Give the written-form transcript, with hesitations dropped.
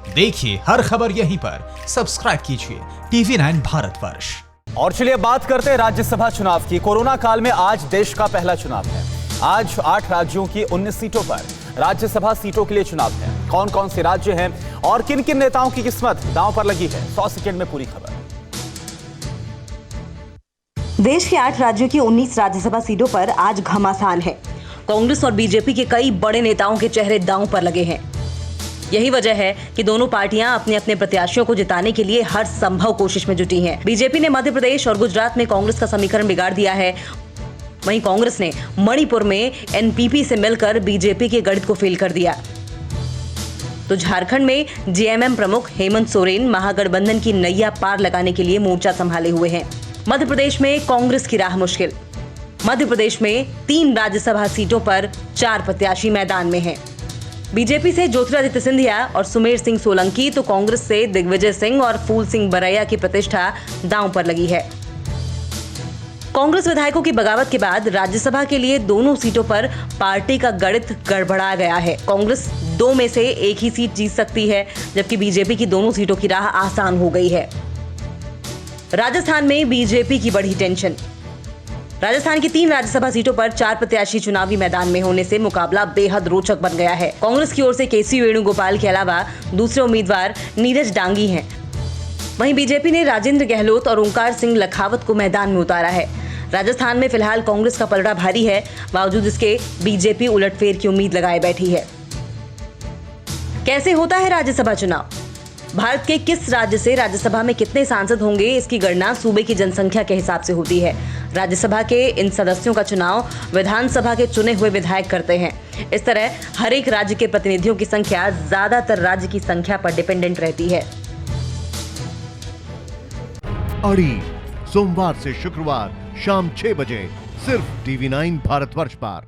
देखिए हर खबर यहीं पर, सब्सक्राइब कीजिए TV9 भारतवर्ष। और चलिए बात करते हैं राज्यसभा चुनाव की। कोरोना काल में आज देश का पहला चुनाव है। आज 8 राज्यों की 19 सीटों पर राज्यसभा सीटों के लिए चुनाव है। कौन कौन से राज्य हैं और किन किन नेताओं की किस्मत दांव पर लगी है, 100 सेकंड में पूरी खबर। देश के 8 राज्यों की 19 राज्यसभा सीटों पर आज घमासान है। कांग्रेस और बीजेपी के कई बड़े नेताओं के चेहरे दांव पर लगे हैं। यही वजह है कि दोनों पार्टियां अपने अपने प्रत्याशियों को जिताने के लिए हर संभव कोशिश में जुटी हैं। बीजेपी ने मध्य प्रदेश और गुजरात में कांग्रेस का समीकरण बिगाड़ दिया है। वहीं कांग्रेस ने मणिपुर में एनपीपी से मिलकर बीजेपी के गणित को फेल कर दिया। तो झारखंड में जेएमएम प्रमुख हेमंत सोरेन महागठबंधन की नैया पार लगाने के लिए मोर्चा संभाले हुए हैं। मध्य प्रदेश में कांग्रेस की राह मुश्किल। मध्य प्रदेश में 3 राज्यसभा सीटों पर 4 प्रत्याशी मैदान में हैं। बीजेपी से ज्योतिरादित्य सिंधिया और सुमेर सिंह सोलंकी, तो कांग्रेस से दिग्विजय सिंह और फूल सिंह बरैया की प्रतिष्ठा दांव पर लगी है। कांग्रेस विधायकों की बगावत के बाद राज्यसभा के लिए दोनों सीटों पर पार्टी का गणित गड़बड़ा गया है। कांग्रेस 2 में से 1 ही सीट जीत सकती है, जबकि बीजेपी की दोनों सीटों की राह आसान हो गई है। राजस्थान में बीजेपी की बड़ी टेंशन। राजस्थान की 3 राज्यसभा सीटों पर 4 प्रत्याशी चुनावी मैदान में होने से मुकाबला बेहद रोचक बन गया है। कांग्रेस की ओर से केसी वेणुगोपाल के अलावा दूसरे उम्मीदवार नीरज डांगी हैं। वहीं बीजेपी ने राजेंद्र गहलोत और ओंकार सिंह लखावत को मैदान में उतारा है। राजस्थान में फिलहाल कांग्रेस का पलड़ा भारी है, बावजूद इसके बीजेपी उलटफेर की उम्मीद लगाए बैठी है। कैसे होता है राज्यसभा चुनाव? भारत के किस राज्य से राज्यसभा में कितने सांसद होंगे, इसकी गणना सूबे की जनसंख्या के हिसाब से होती है। राज्यसभा के इन सदस्यों का चुनाव विधानसभा के चुने हुए विधायक करते हैं। इस तरह हर एक राज्य के प्रतिनिधियों की संख्या ज्यादातर राज्य की संख्या पर डिपेंडेंट रहती है। अड़ी सोमवार से शुक्रवार शाम 6 बजे सिर्फ TV9 भारतवर्ष पर।